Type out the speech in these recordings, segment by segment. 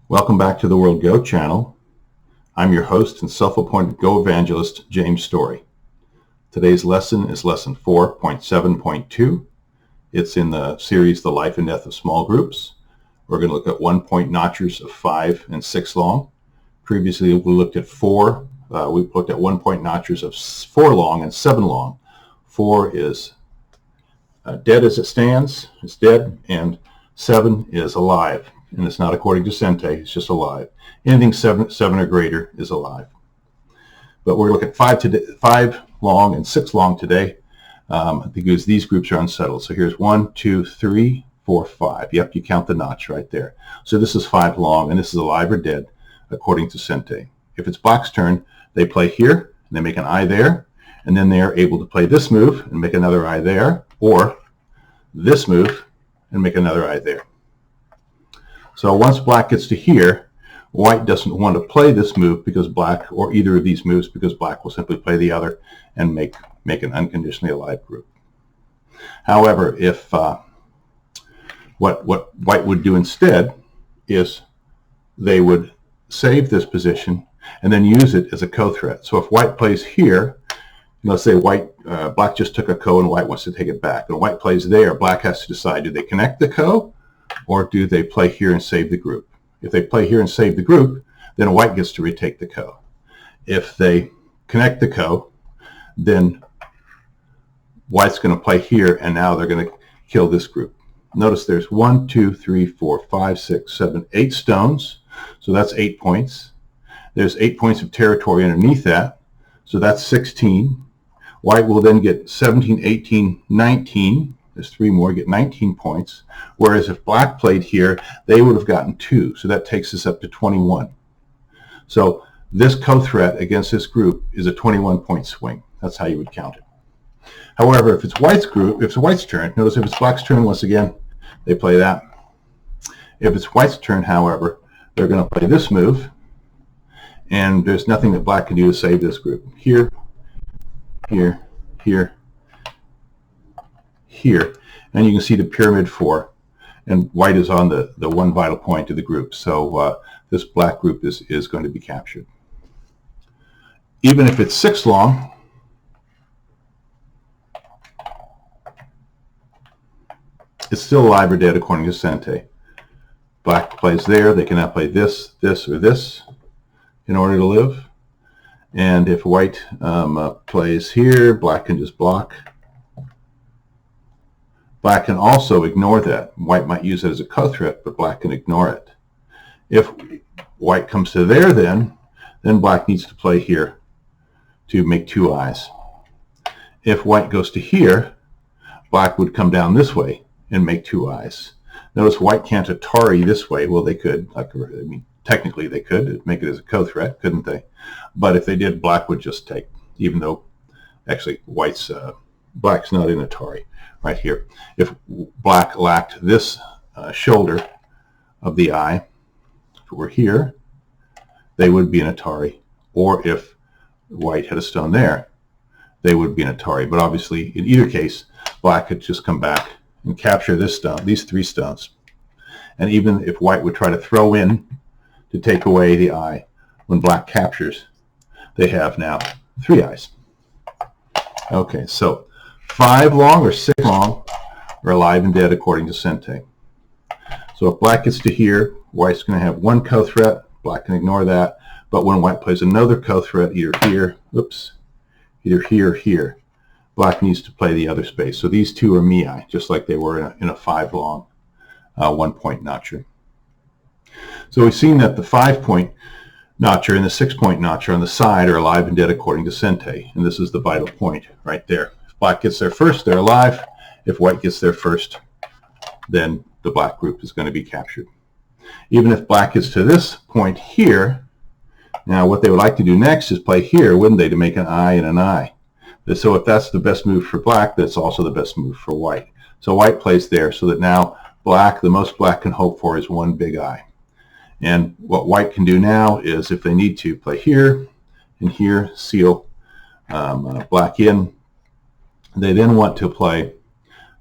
Welcome back to the World Go channel. I'm your host and self-appointed Go evangelist, James Story. Today's lesson is lesson 4.7.2. It's in the series, The Life and Death of Small Groups. We're going to look at 1 point notchers of 5 and 6 long. Previously, we looked at 4. We looked at 1 point notchers of 4 long and 7 long. 4 is dead as it stands, it's dead, and 7 is alive. And it's not according to Sente, it's just alive. Anything 7 or greater is alive. But we're going to look at 5 long and 6 long today because these groups are unsettled. So here's 1, 2, 3, 4, 5. Yep, you count the notch right there. So this is 5 long, and this is alive or dead according to Sente. If it's Black's turn, they play here, and they make an eye there, and then they're able to play this move and make another eye there, or this move and make another eye there. So once Black gets to here, White doesn't want to play this move because Black, or either of these moves, because Black will simply play the other and make an unconditionally alive group. However, if what White would do instead is they would save this position and then use it as a co-threat. So if White plays here, let's say Black just took a ko and White wants to take it back. And White plays there, Black has to decide, do they connect the ko or do they play here and save the group? If they play here and save the group, then White gets to retake the ko. If they connect the ko, then White's going to play here, and now they're going to kill this group. Notice there's 1, 2, 3, 4, 5, 6, 7, 8 stones. So that's 8 points. There's 8 points of territory underneath that. So that's 16. White will then get 17, 18, 19. There's 3 more, get 19 points. Whereas if Black played here, they would have gotten 2. So that takes us up to 21. So this co-threat against this group is a 21-point swing. That's how you would count it. However, if it's White's group, if it's White's turn, notice if it's Black's turn, once again, they play that. If it's White's turn, however, they're going to play this move, and there's nothing that Black can do to save this group. Here, here, here, here, and you can see the pyramid 4, and White is on the one vital point of the group. So this Black group is going to be captured. Even if it's 6 long, it's still alive or dead according to Sente. Black plays there, they cannot play this, this, or this in order to live. And if White plays here, Black can just block. Black can also ignore that. White might use it as a co-threat, but Black can ignore it. If White comes to there, then Black needs to play here to make 2 eyes. If White goes to here, Black would come down this way and make 2 eyes. Notice White can't Atari this way. Well, they could. Technically they could make it as a co-threat, couldn't they? But if they did, Black would just take, even though actually Black's not in Atari right here. If Black lacked this shoulder of the eye, if it were here, they would be an Atari. Or if White had a stone there, they would be an Atari. But obviously, in either case, Black could just come back and capture this stone, these 3 stones. And even if White would try to throw in to take away the eye, when Black captures, they have now 3 eyes. Okay, so 5 long or 6 long are alive and dead according to Sente. So if Black gets to here, White's going to have 1 co-threat. Black can ignore that. But when White plays another co-threat, either here, either here or here, Black needs to play the other space. So these 2 are miai, just like they were in a 5 long 1 point notcher. So we've seen that the 5 point notcher and the 6 point notcher on the side are alive and dead according to Sente. And this is the vital point right there. If Black gets there first, they're alive. If White gets there first, then the Black group is going to be captured. Even if Black gets to this point here, now what they would like to do next is play here, wouldn't they, to make an eye and an eye. So if that's the best move for Black, that's also the best move for White. So White plays there so that now Black, the most Black can hope for is 1 big eye. And what White can do now is, if they need to, play here and here, seal Black in. They then want to play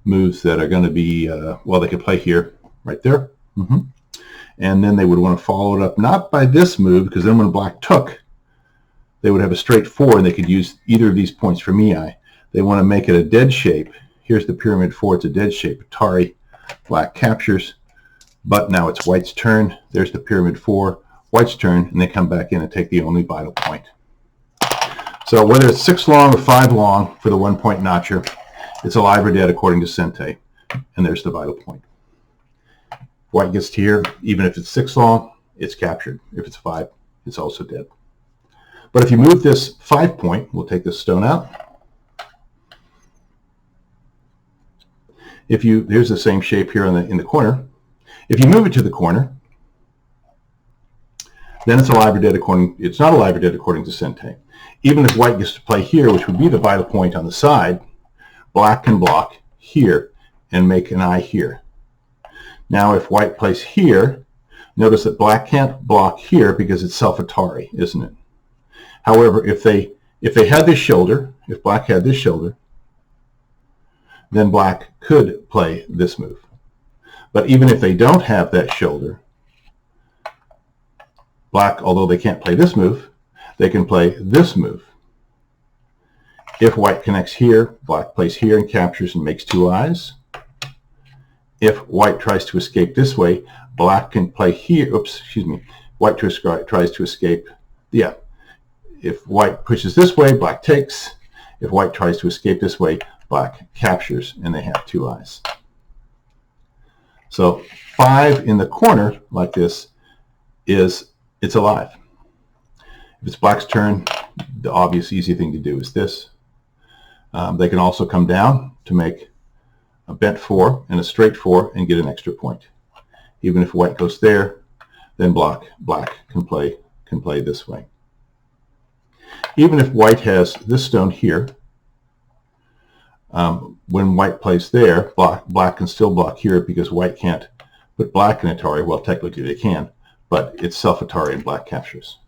moves that are going to be, well, they could play here, right there. And then they would want to follow it up, not by this move, because then when black took, they would have a straight 4, and they could use either of these points for Mei. They want to make it a dead shape. Here's the pyramid 4. It's a dead shape. Atari. Black captures. But now it's white's turn. There's the pyramid 4. White's turn, and they come back in and take the only vital point. So whether it's 6 long or 5 long for the 1-point notcher, it's alive or dead according to Sente. And there's the vital point. White gets to here. Even if it's 6 long, it's captured. If it's 5, it's also dead. But if you move this 5-point, we'll take this stone out. Here's the same shape here in the corner. If you move it to the corner, then it's alive or dead it's not alive or dead according to Sente. Even if white gets to play here, which would be the vital point on the side, black can block here and make an eye here. Now if white plays here, notice that black can't block here because it's self-Atari, isn't it? However, if they had this shoulder, if black had this shoulder, then black could play this move. But even if they don't have that shoulder, black, although they can't play this move, they can play this move. If white connects here, black plays here and captures and makes 2 eyes. If white tries to escape this way, black can play here. Oops, excuse me. White tries to escape. Yeah. If white pushes this way, black takes. If white tries to escape this way, black captures, and they have 2 eyes. So 5 in the corner, like this, it's alive. If it's black's turn, the obvious easy thing to do is this. They can also come down to make a bent 4 and a straight 4 and get an extra point. Even if white goes there, then black can play this way. Even if white has this stone here, when white plays there, black can still block here because white can't put black in Atari. Well, technically they can, but it's self-Atari and black captures.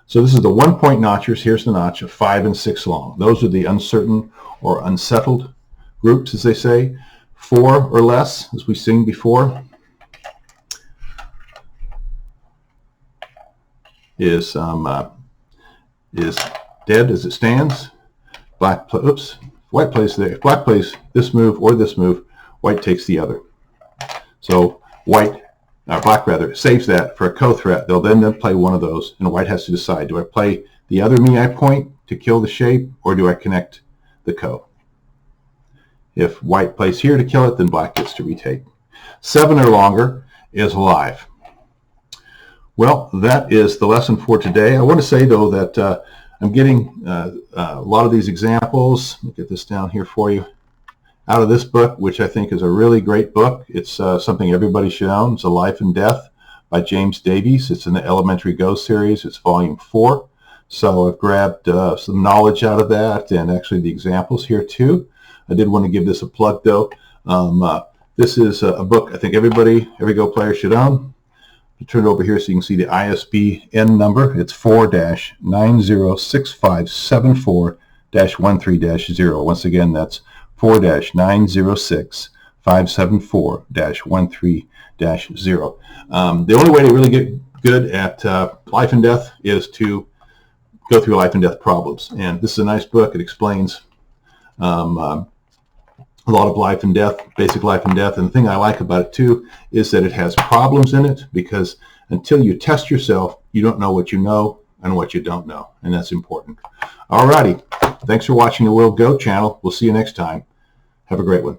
So this is the 1-point notchers. Here's the notch of 5 and 6 long. Those are the uncertain or unsettled groups, as they say. 4 or less, as we've seen before, is dead as it stands. White plays there. If black plays this move or this move, white takes the other. So black rather saves that for a co-threat. They'll then play one of those, and white has to decide: do I play the other Mei point to kill the shape, or do I connect the ko? If white plays here to kill it, then black gets to retake. 7 or longer is alive. Well, that is the lesson for today. I want to say, though, that I'm getting a lot of these examples. Let me get this down here for you. Out of this book, which I think is a really great book. It's something everybody should own. It's A Life and Death by James Davies. It's in the Elementary Go series. It's volume 4. So I've grabbed some knowledge out of that, and actually the examples here too. I did want to give this a plug, though. This is a book I think every Go player should own. I'll turn it over here so you can see the ISBN number. It's 4-906574-13-0. Once again, that's 4-906574-13-0. The only way to really get good at life and death is to go through life and death problems. And this is a nice book. It explains a lot of life and death, basic life and death. And the thing I like about it too is that it has problems in it, because until you test yourself, you don't know what you know and what you don't know. And that's important. Alrighty. Thanks for watching the World Go channel. We'll see you next time. Have a great one.